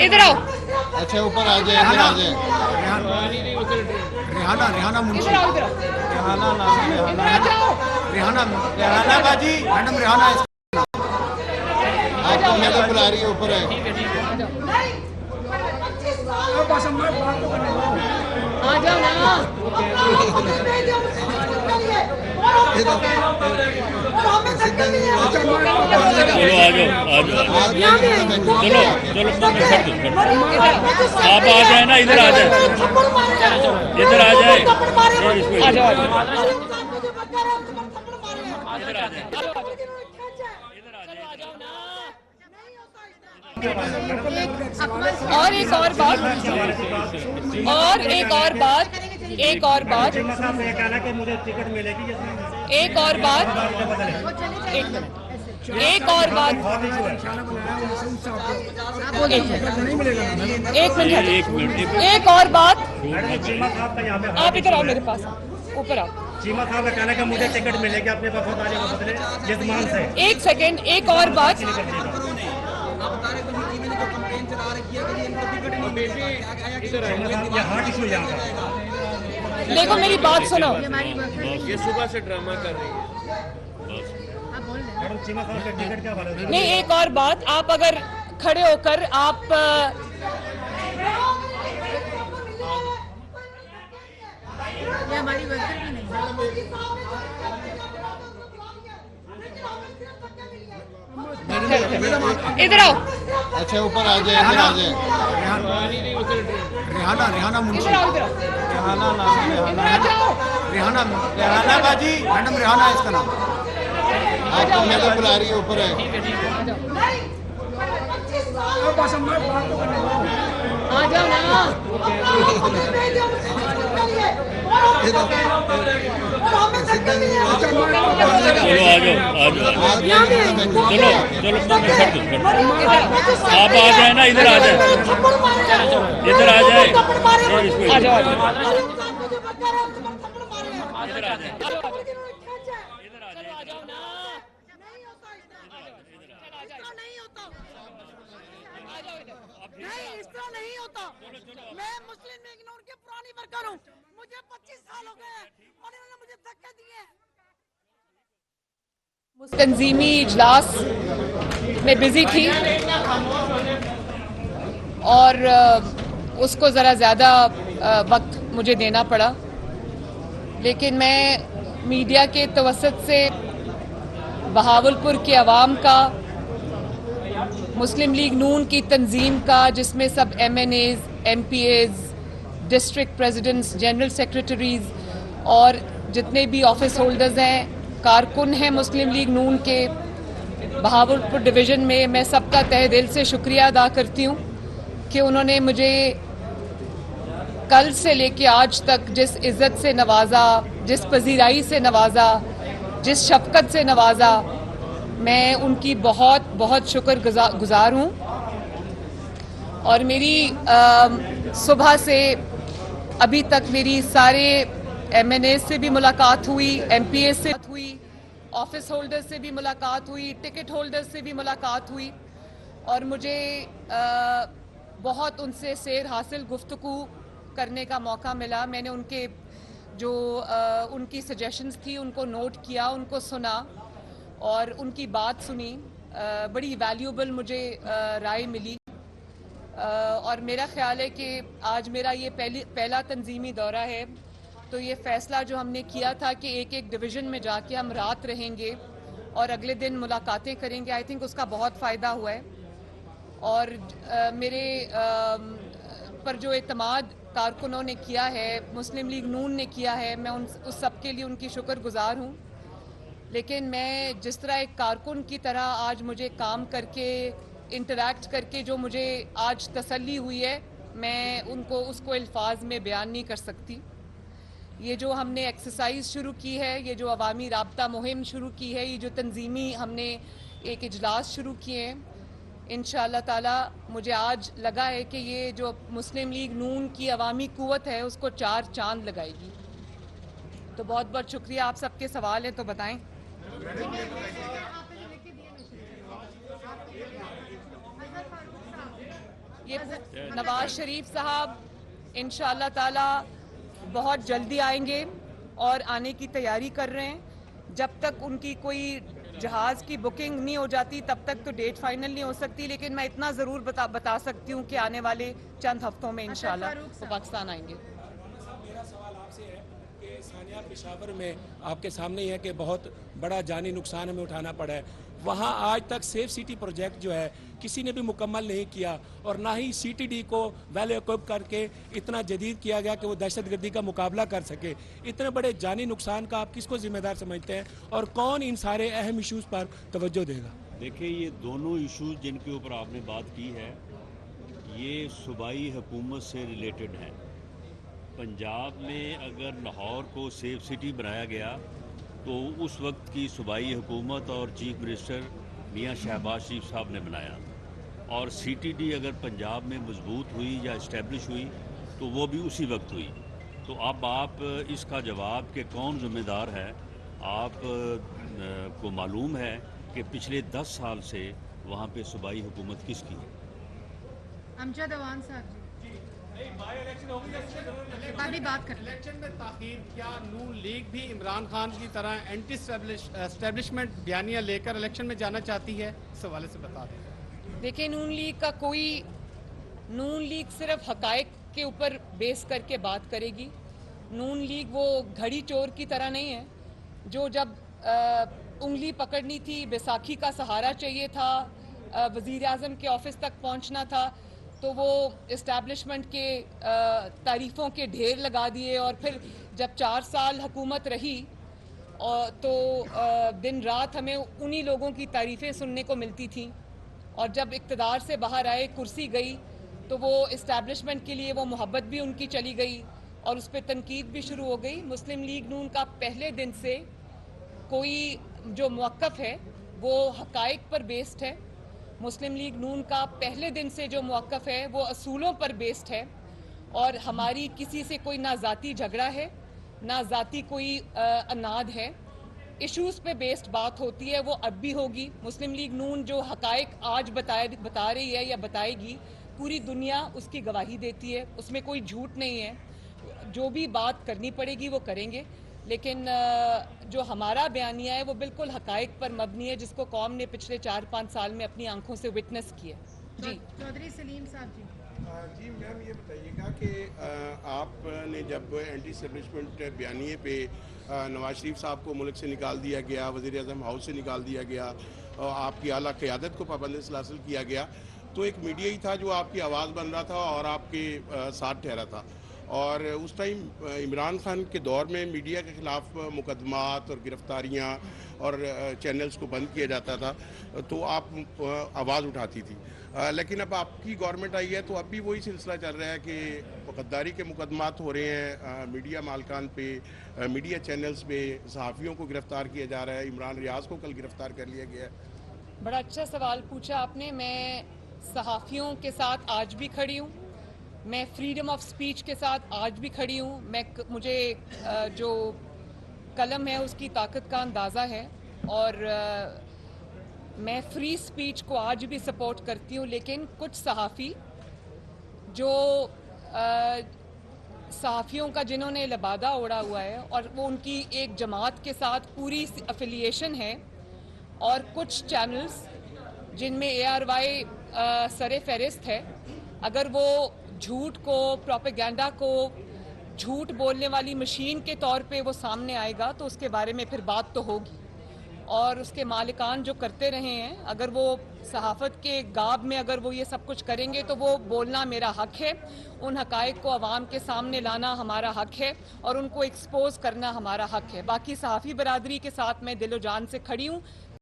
इधर आओ। अच्छा ऊपर आ जाए, इधर आ जाए। रेहाना रेहाना मुंशी, इधर आओ, इधर आओ। रेहाना रेहाना बाजी मैडम, रेहाना आपको मैडम बुला रही है, ऊपर है। आ जाओ ना। चलो आ जाओ, चलो आप आ जाए ना, इधर आ जाए, इधर आ जाए, आ जाओ, आ जाओ। और एक और बात, एक और बात, एक और बात, एक और बात, एक और बात। आप इधर आओ, मेरे पास ऊपर आओ। चीमा साहब का कहना है कि मुझे टिकट मिलेगी अपने वफादारी के बदले जजमान से। एक सेकेंड, एक और बात। देखो मेरी बात सुनो, ये सुबह से ड्रामा कर रही है। चीमा साहब का टिकट क्या वाला? नहीं, एक और बात, आप अगर खड़े होकर आप ये हमारी वर्कर भी नहीं। इधर आओ। अच्छा ऊपर आ जाए, इधर आ जाए। रेहाना रेहाना मुंशी, इधर आओ, इधर आओ। रेहाना रेहाना बाजी मैडम, रेहाना इसका नाम। आपको मैडम बुला रही है, ऊपर है। आ जाओ ना। चलो आप आ जाए ना, इधर आ जाए, इधर आ जाए, आ जाओ, आ जाओ। नहीं होता। मैं मुस्लिम लीग नून के पुरानी वर्कर हूँ, मुझे 25 साल हो गए और इन्होंने मुझे धक्के दिए। तंजीमी इजलास में बिजी थी और उसको ज़रा ज़्यादा वक्त मुझे देना पड़ा, लेकिन मैं मीडिया के तवसत से बहावलपुर के अवाम का, मुस्लिम लीग नून की तंजीम का, जिसमें सब MNAs, MPAs, district presidents, general secretaries और जितने भी ऑफिस होल्डर्स हैं, कारकुन हैं मुस्लिम लीग नून के बहावलपुर डिवीज़न में, मैं सबका तहे दिल से शुक्रिया अदा करती हूँ कि उन्होंने मुझे कल से लेके आज तक जिस इज़्ज़त से नवाजा, जिस पजीराई से नवाजा, जिस शफकत से नवाजा, मैं उनकी बहुत बहुत शुक्रगुजार हूँ। और मेरी सुबह से अभी तक मेरी सारे MNA से भी मुलाकात हुई, MPA से हुई, ऑफिस होल्डर से भी मुलाकात हुई, टिकट होल्डर से भी मुलाकात हुई और मुझे बहुत उनसे सैर हासिल गुफ्तगू करने का मौका मिला। मैंने उनके जो उनकी सजेशंस थी उनको नोट किया, उनको सुना और उनकी बात सुनी। बड़ी वैल्यूबल मुझे राय मिली और मेरा ख्याल है कि आज मेरा ये पहला तंजीमी दौरा है, तो ये फ़ैसला जो हमने किया था कि एक एक डिवीज़न में जाके हम रात रहेंगे और अगले दिन मुलाकातें करेंगे, आई थिंक उसका बहुत फ़ायदा हुआ है। और मेरे पर जो एतमाद कारकुनों ने किया है, मुस्लिम लीग नून ने किया है, मैं उस सब के लिए उनकी शुक्रगुजार हूँ। लेकिन मैं जिस तरह एक कारकुन की तरह आज मुझे काम करके, इंटरैक्ट करके जो मुझे आज तसल्ली हुई है, मैं उसको अल्फाज में बयान नहीं कर सकती। ये जो हमने एक्सरसाइज शुरू की है, ये जो अवामी राब्ता मुहिम शुरू की है, ये जो तंजीमी हमने एक इजलास शुरू किए हैं, इंशाअल्लाह ताला मुझे आज लगा है कि ये जो मुस्लिम लीग नून की अवामी कुव्वत है उसको 4 चांद लगाएगी। तो बहुत बहुत शुक्रिया। आप सबके सवाल हैं तो बताएं। ये नवाज शरीफ साहब इंशाअल्लाह ताला बहुत जल्दी आएंगे और आने की तैयारी कर रहे हैं। जब तक उनकी कोई जहाज़ की बुकिंग नहीं हो जाती तब तक तो डेट फाइनल नहीं हो सकती, लेकिन मैं इतना ज़रूर बता सकती हूँ कि आने वाले चंद हफ्तों में इंशाअल्लाह वो पाकिस्तान आएंगे। मेरा सवाल आपसे है कि सानिया पेशावर में आपके सामने ही है कि बहुत बड़ा जानी नुकसान हमें उठाना पड़ा है। वहाँ आज तक सेफ सिटी प्रोजेक्ट जो है किसी ने भी मुकम्मल नहीं किया और ना ही CTD को वेल इक्विप करके इतना जदीद किया गया कि वो दहशतगर्दी का मुकाबला कर सके। इतने बड़े जानी नुकसान का आप किसको जिम्मेदार समझते हैं और कौन इन सारे अहम इशूज़ पर तवज्जो देगा? देखिए, ये दोनों इशूज़ जिनके ऊपर आपने बात की है ये सूबाई हुकूमत से रिलेटेड हैं। पंजाब में अगर लाहौर को सेफ सिटी बनाया गया तो उस वक्त की सूबाई हुकूमत और चीफ मिनिस्टर मियां शहबाज शरीफ साहब ने बनाया, और CTD अगर पंजाब में मजबूत हुई या इस्टेब्लिश हुई तो वो भी उसी वक्त हुई। तो अब आप इसका जवाब कि कौन ज़िम्मेदार है, आप को मालूम है कि पिछले 10 साल से वहाँ पे सूबाई हुकूमत किसकी है? अमजद अवान साहब जी बात कर इलेक्शन में ताखीर, क्या नून लीग भी इमरान खान की तरह एंटी एस्टेब्लिशमेंट बयानियां लेकर इलेक्शन में जाना चाहती है? इस हवाले से बता दें। देखिए, नून लीग सिर्फ हकायक के ऊपर बेस करके बात करेगी। नून लीग वो घड़ी चोर की तरह नहीं है जो जब उंगली पकड़नी थी, बैसाखी का सहारा चाहिए था, वज़ीर आज़म के ऑफिस तक पहुंचना था तो वो इस्टेब्लिशमेंट के तारीफ़ों के ढेर लगा दिए, और फिर जब 4 साल हुकूमत रही तो दिन रात हमें उन्हीं लोगों की तारीफ़ें सुनने को मिलती थी, और जब इक़्तिदार से बाहर आए, कुर्सी गई, तो वो इस्टेब्लिशमेंट के लिए वो मोहब्बत भी उनकी चली गई और उस पर तनकीद भी शुरू हो गई। मुस्लिम लीग नून का पहले दिन से कोई जो मौक़िफ़ है वो हक़ाइक़ पर बेस्ड है। मुस्लिम लीग नून का पहले दिन से जो मौक़िफ़ है वो असूलों पर बेस्ड है, और हमारी किसी से कोई ना ज़ाती झगड़ा है ना ज़ाती कोई अनाद है। इश्यूज़ पे बेस्ड बात होती है, वो अब भी होगी। मुस्लिम लीग नून जो हक़ाइक़ आज बता रही है या बताएगी, पूरी दुनिया उसकी गवाही देती है, उसमें कोई झूठ नहीं है। जो भी बात करनी पड़ेगी वो करेंगे, लेकिन जो हमारा बयानिया है वो बिल्कुल हक़ाइक़ पर मबनी है, जिसको कौम ने पिछले 4-5 साल में अपनी आंखों से विटनेस किया। जी चौधरी सलीम साहब जी। जी मैम, ये बताइएगा कि आपने जब एंटी एस्टेब्लिशमेंट बयानिए पे नवाज शरीफ साहब को मुल्क से निकाल दिया गया, वज़ीर आज़म हाउस से निकाल दिया गया, और आपकी आला क़यादत को पाबंद सलासिल किया गया, तो एक मीडिया ही था जो आपकी आवाज़ बन रहा था और आपके साथ ठहरा था। और उस टाइम इमरान खान के दौर में मीडिया के ख़िलाफ़ मुकदमात और गिरफ़्तारियाँ और चैनल्स को बंद किया जाता था, तो आप आवाज़ उठाती थी। लेकिन अब आपकी गवर्नमेंट आई है तो अब भी वही सिलसिला चल रहा है कि गद्दारी के मुकदमात हो रहे हैं मीडिया मालकान पे, मीडिया चैनल्स पे, सहाफ़ियों को गिरफ़्तार किया जा रहा है। इमरान रियाज को कल गिरफ़्तार कर लिया गया है। बड़ा अच्छा सवाल पूछा आपने। मैं सहाफ़ियों के साथ आज भी खड़ी हूँ, मैं फ्रीडम ऑफ स्पीच के साथ आज भी खड़ी हूँ। मुझे जो कलम है उसकी ताकत का अंदाज़ा है, और मैं फ्री स्पीच को आज भी सपोर्ट करती हूँ। लेकिन कुछ सहाफ़ी जो सहाफ़ियों का जिन्होंने लबादा ओढ़ा हुआ है और वो उनकी एक जमात के साथ पूरी अफिलिएशन है, और कुछ चैनल्स जिनमें ARY सरे फहरिस्त है, अगर वो झूठ को, प्रोपेगेंडा को झूठ बोलने वाली मशीन के तौर पे वो सामने आएगा तो उसके बारे में फिर बात तो होगी। और उसके मालिकान जो करते रहे हैं, अगर वो सहाफ़त के गाब में अगर वो ये सब कुछ करेंगे तो वो बोलना मेरा हक़ है, उन हक़ाइक़ को अवाम के सामने लाना हमारा हक़ है, और उनको एक्सपोज करना हमारा हक़ है। बाकी सहाफ़ी बरादरी के साथ मैं दिलो जान से खड़ी हूँ।